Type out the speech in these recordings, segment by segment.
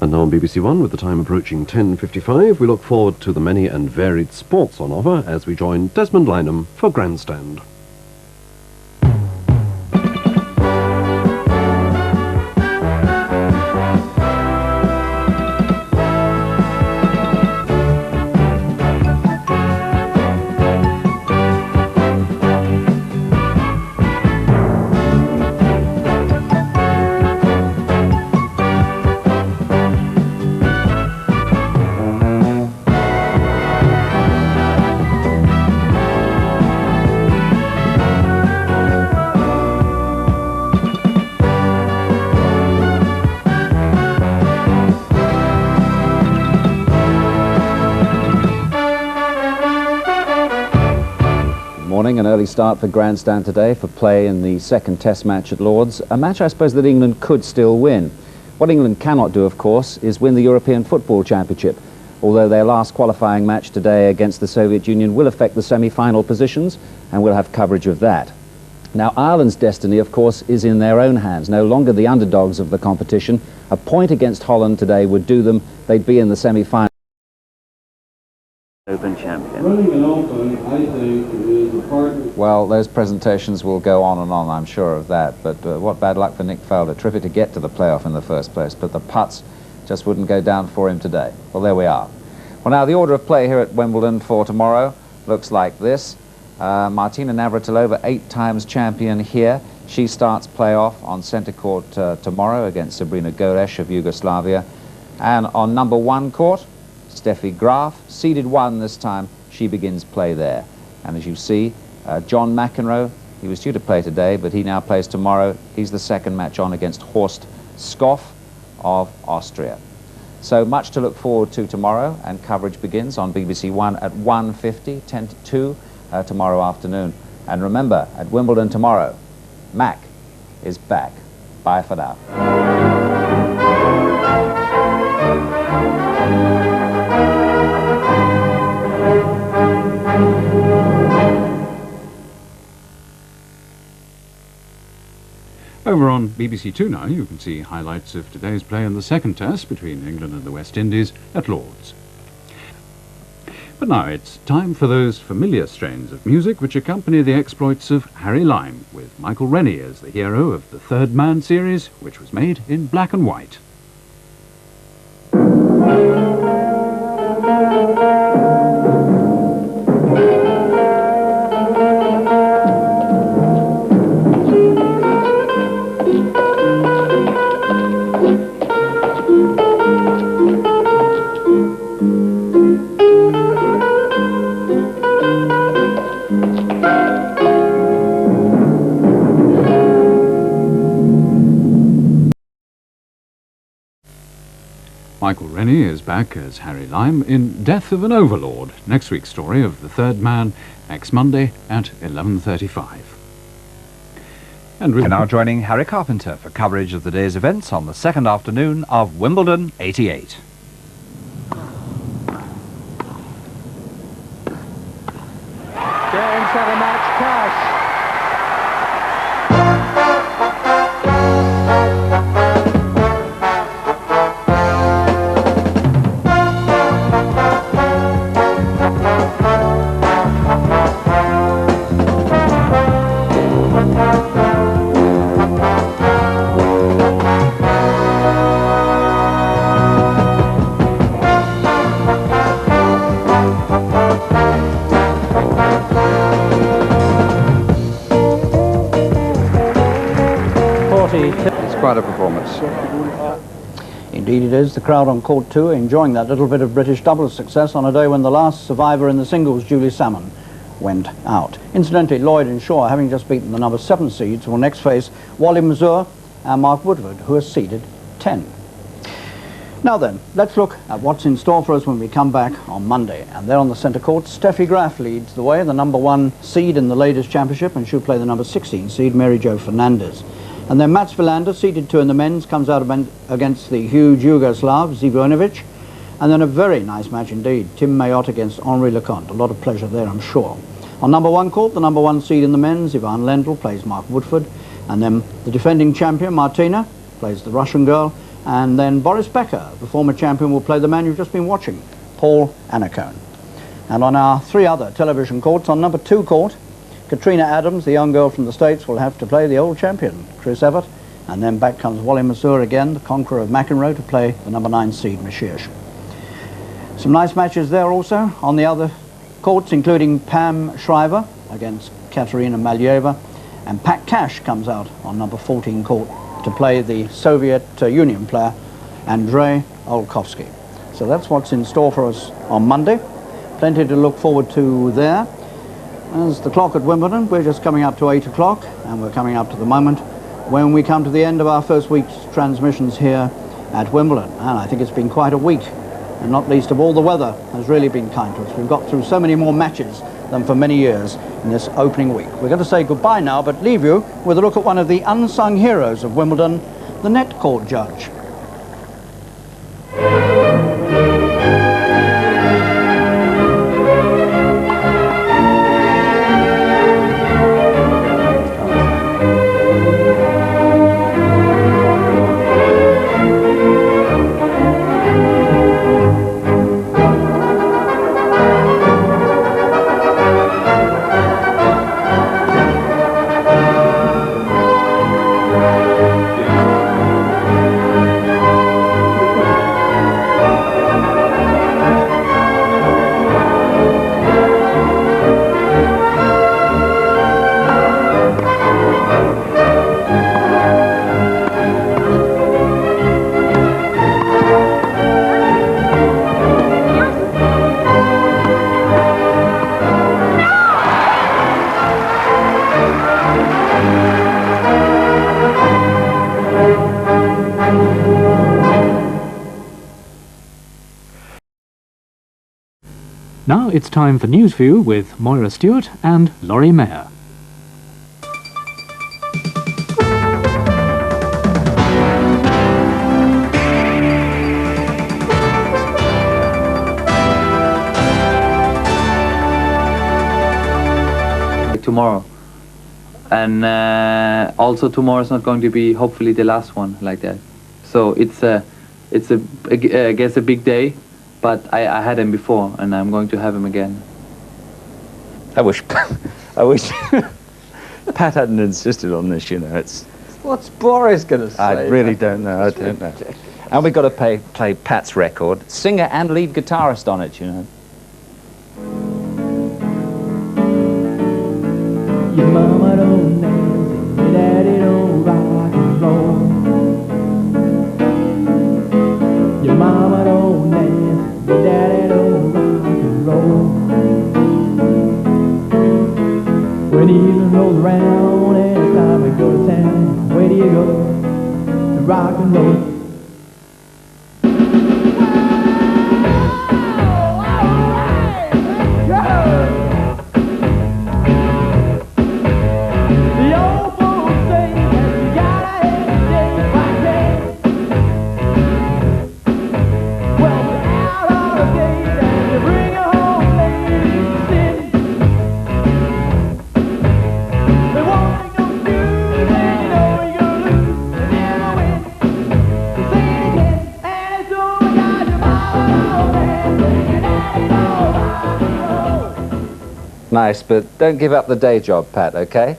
And now on BBC One, with the time approaching 10:55, we look forward to the many and varied sports on offer as we join Desmond Lynham for Grandstand. An early start for Grandstand today for play in the second Test match at Lord's, a match I suppose that England could still win. What England cannot do, of course, is win the European Football Championship, although their last qualifying match today against the Soviet Union will affect the semi-final positions, and we'll have coverage of that. Now, Ireland's destiny, of course, is in their own hands, no longer the underdogs of the competition. A point against Holland today would do them. They'd be in the semi-final. Open champion. Well, those presentations will go on and on, I'm sure of that, but what bad luck for Nick Faldo. Terrific to get to the playoff in the first place, but the putts just wouldn't go down for him today. Well, there we are. Well, now, the order of play here at Wimbledon for tomorrow looks like this. Martina Navratilova, 8 times champion here. She starts playoff on centre court tomorrow against Sabrina Goresh of Yugoslavia. And on number 1 court, Steffi Graf, seeded 1 this time, she begins play there. And as you see, John McEnroe, he was due to play today, but he now plays tomorrow. He's the second match on against Horst Skoff of Austria. So much to look forward to tomorrow, and coverage begins on BBC One at 1:50, 10 to 2 tomorrow afternoon. And remember, at Wimbledon tomorrow, Mac is back. Bye for now. Over on BBC Two now, you can see highlights of today's play in the second Test between England and the West Indies at Lord's. But now it's time for those familiar strains of music which accompany the exploits of Harry Lime, with Michael Rennie as the hero of the Third Man series, which was made in black and white. Michael Rennie is back as Harry Lime in Death of an Overlord, next week's story of the Third Man, next Monday at 11:35. And we're now joining Harry Carpenter for coverage of the day's events on the second afternoon of Wimbledon '88. Game, set, a match, cash. It's quite a performance. Indeed it is. The crowd on court 2 enjoying that little bit of British doubles success on a day when the last survivor in the singles, Julie Salmon, went out. Incidentally, Lloyd and Shaw, having just beaten the number 7 seeds, will next face Wally Mazur and Mark Woodward, who are seeded 10. Now then, let's look at what's in store for us when we come back on Monday. And there on the centre court, Steffi Graf leads the way, the number 1 seed in the ladies' championship, and she'll play the number 16 seed, Mary Jo Fernandez. And then Mats Wilander, seeded 2 in the men's, comes out against the huge Yugoslav, Zivojnovic. And then a very nice match indeed, Tim Mayotte against Henri Leconte. A lot of pleasure there, I'm sure. On number 1 court, the number 1 seed in the men's, Ivan Lendl, plays Mark Woodford. And then the defending champion, Martina, plays the Russian girl. And then Boris Becker, the former champion, will play the man you've just been watching, Paul Annacone. And on our 3 other television courts, on number 2 court, Katrina Adams, the young girl from the States, will have to play the old champion, Chris Evert. And then back comes Wally Masur again, the conqueror of McEnroe, to play the number 9 seed, Mashirsh. Some nice matches there also on the other courts, including Pam Shriver against Katerina Malieva. And Pat Cash comes out on number 14 court to play the Soviet Union player, Andrei Olkovsky. So that's what's in store for us on Monday. Plenty to look forward to there. As the clock at Wimbledon, we're just coming up to 8 o'clock, and we're coming up to the moment when we come to the end of our first week's transmissions here at Wimbledon. And I think it's been quite a week, and not least of all, the weather has really been kind to us. We've got through so many more matches than for many years in this opening week. We're going to say goodbye now, but leave you with a look at one of the unsung heroes of Wimbledon, the net court judge. Now it's time for News View with Moira Stewart and Laurie Mayer. Tomorrow, and also tomorrow is not going to be hopefully the last one like that. So it's I guess a big day, but I had him before, and I'm going to have him again. I wish Pat hadn't insisted on this, you know. It's What's Boris going to say? I really don't know. I don't know. And we've got to play Pat's record, singer and lead guitarist on it, you know. Your mama don't dance, your daddy don't rock and roll. Your mama don't dance, your daddy don't rock and roll. When the evening rolls around and it's time to go to town, where do you go to rock and roll? Nice, but don't give up the day job, Pat, okay?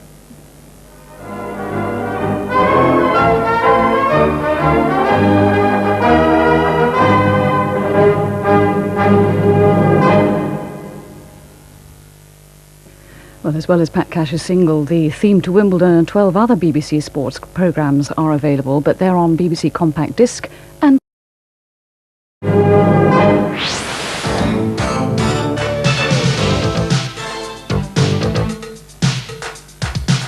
Well, as well as Pat Cash's single, the theme to Wimbledon and 12 other BBC sports programmes are available, but they're on BBC Compact Disc and...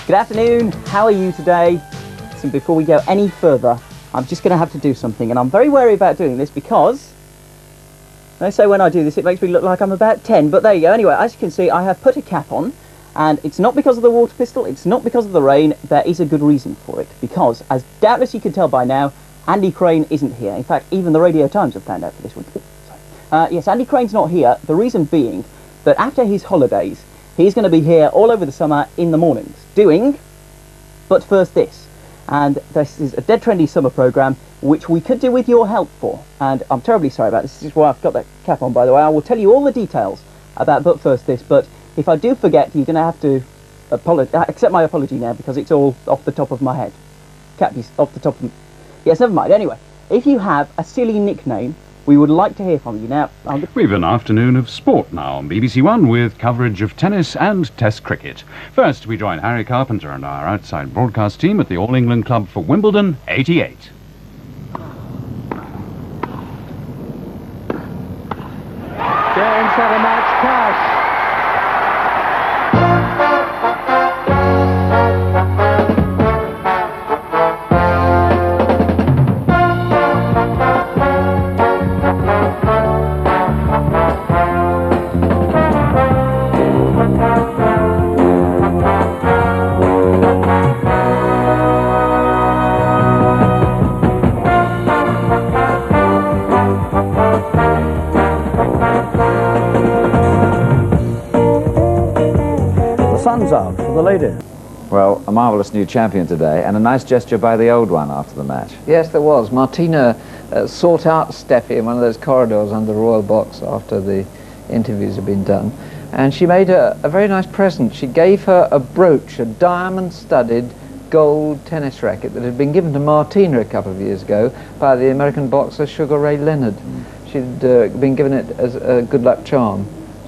Good afternoon, how are you today? So before we go any further, I'm just going to have to do something, and I'm very wary about doing this because they say when I do this it makes me look like I'm about 10, but there you go. Anyway, as you can see, I have put a cap on, and it's not because of the water pistol, it's not because of the rain. There is a good reason for it, because as doubtless you can tell by now, Andy Crane isn't here. In fact, even the Radio Times have found out for this one. Yes, Andy Crane's not here, the reason being that after his holidays he's going to be here all over the summer in the mornings, doing, but first this. And this is a dead trendy summer programme which we could do with your help for. And I'm terribly sorry about this. This is why I've got that cap on, by the way. I will tell you all the details about But First This, but if I do forget, you're going to have to accept my apology now, because it's all off the top of my head. Cap is off the top of... Yes, never mind. Anyway, if you have a silly nickname, we would like to hear from you. Now, we've an afternoon of sport now on BBC One with coverage of tennis and Test cricket. First, we join Harry Carpenter and our outside broadcast team at the All England Club for Wimbledon 88. Game, 7 match, Cash. Sun's out for the ladies. Well, a marvellous new champion today, and a nice gesture by the old one after the match. Yes, there was. Martina sought out Steffi in one of those corridors under the Royal Box after the interviews had been done, and she made her a very nice present. She gave her a brooch, a diamond-studded gold tennis racket that had been given to Martina a couple of years ago by the American boxer Sugar Ray Leonard. She'd been given it as a good luck charm.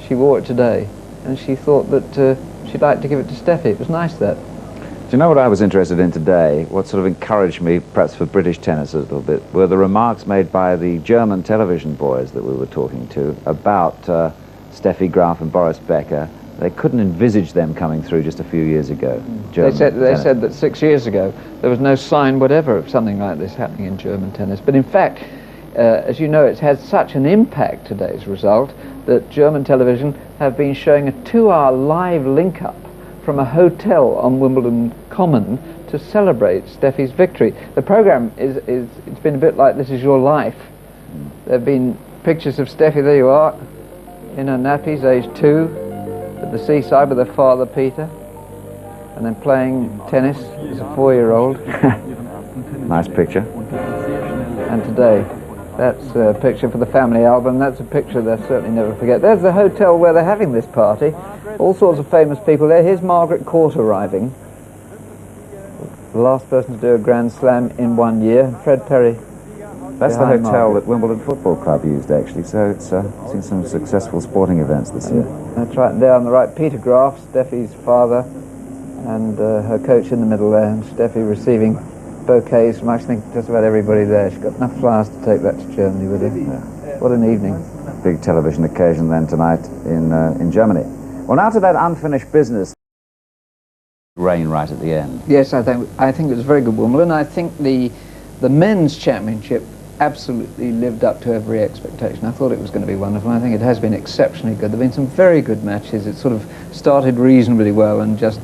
She wore it today, and she thought that she'd like to give it to Steffi. It was nice, that. Do you know what I was interested in today? What sort of encouraged me, perhaps for British tennis a little bit, were the remarks made by the German television boys that we were talking to about Steffi Graf and Boris Becker. They couldn't envisage them coming through just a few years ago. They said that 6 years ago there was no sign whatever of something like this happening in German tennis. But in fact, as you know, it's had such an impact, today's result, that German television have been showing a 2-hour live link-up from a hotel on Wimbledon Common to celebrate Steffi's victory. The programme it's been a bit like This Is Your Life. There have been pictures of Steffi, there you are, in her nappies, age 2, at the seaside with her father, Peter, and then playing tennis as a 4-year-old. Nice picture. And today, that's a picture for the family album. That's a picture they'll certainly never forget. There's the hotel where they're having this party. All sorts of famous people there. Here's Margaret Court arriving. The last person to do a Grand Slam in 1 year. Fred Perry. That's the hotel that Wimbledon Football Club used, actually, so it's seen some successful sporting events this year. That's right, there on the right, Peter Graf, Steffi's father, and her coach in the middle there, and Steffi receiving bouquets from, I think, just about everybody there. She's got enough flowers to take that to Germany with her. Yeah. What an evening. Big television occasion then tonight in Germany. Well, now to that unfinished business. Rain right at the end. Yes, I think it was very good Wimbledon. I think the men's championship absolutely lived up to every expectation. I thought it was going to be wonderful. I think it has been exceptionally good. There have been some very good matches. It sort of started reasonably well and just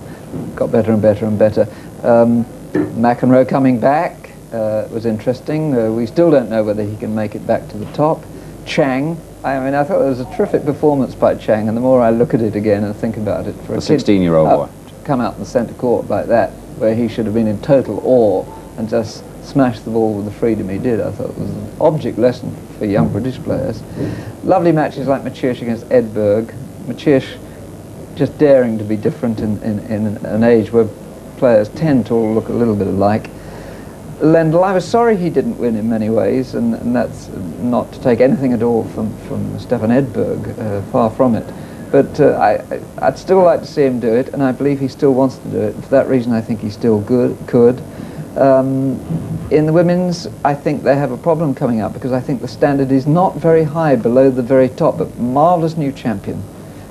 got better and better and better. McEnroe coming back was interesting. We still don't know whether he can make it back to the top. Chang, I mean, I thought it was a terrific performance by Chang, and the more I look at it again and think about it, for a 16-year-old boy to come out in the centre court like that, where he should have been in total awe and just smashed the ball with the freedom he did, I thought it was an object lesson for young British players. Lovely matches like Maciej against Edberg. Maciej just daring to be different in an age where players tend to all look a little bit alike. Lendl, I was sorry he didn't win in many ways, and that's not to take anything at all from Stefan Edberg, far from it. But I'd still like to see him do it, and I believe he still wants to do it. For that reason, I think he still could. In the women's, I think they have a problem coming up, because I think the standard is not very high below the very top, but marvellous new champion.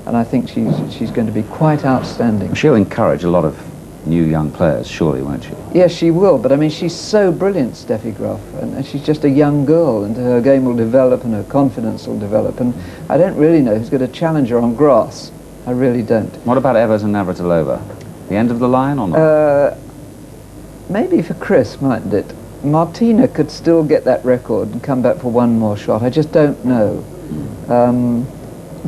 And I think she's going to be quite outstanding. She'll encourage a lot of new young players, surely, won't she? Yes, she will, but I mean, she's so brilliant, Steffi Graf, and she's just a young girl, and her game will develop and her confidence will develop, and I don't really know who's going to challenge her on grass. I really don't. What about Evers and Navratilova? The end of the line or not? Maybe for Chris, mightn't it? Martina could still get that record and come back for one more shot. I just don't know.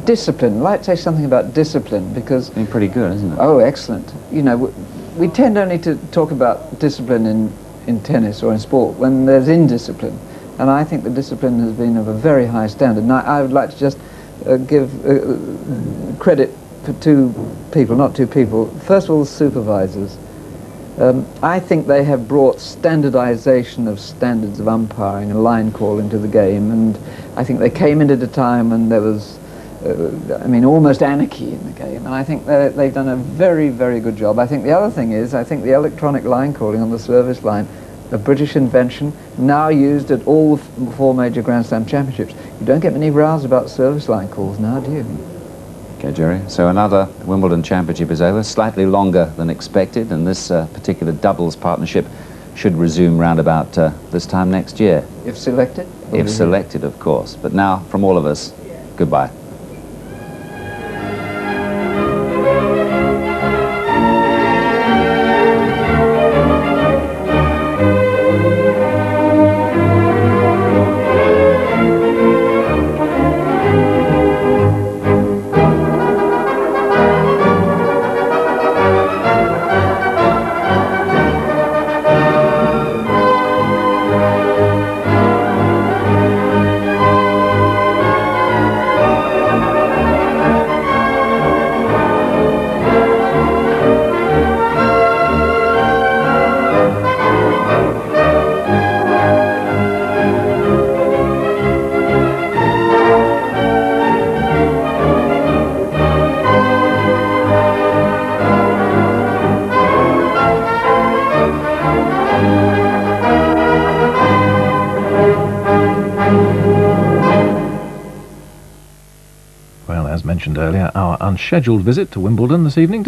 Discipline. I'd like to say something about discipline, because... It's been pretty good, isn't it? Oh, excellent. You know, we tend only to talk about discipline in in tennis or in sport when there's indiscipline. And I think the discipline has been of a very high standard. Now, I would like to just give credit for two people, not two people. First of all, the supervisors. I think they have brought standardization of standards of umpiring and line calling to the game, and I think they came into the time when there was, almost anarchy in the game, and I think they've done a very, very good job. I think the other thing is, I think the electronic line calling on the service line, a British invention, now used at all four major Grandstand championships. You don't get many rows about service line calls now, do you? Okay, Jerry. So another Wimbledon championship is over, slightly longer than expected, and this particular doubles partnership should resume round about this time next year. If selected? If selected, of course. But now, from all of us, goodbye. Well, as mentioned earlier, our unscheduled visit to Wimbledon this evening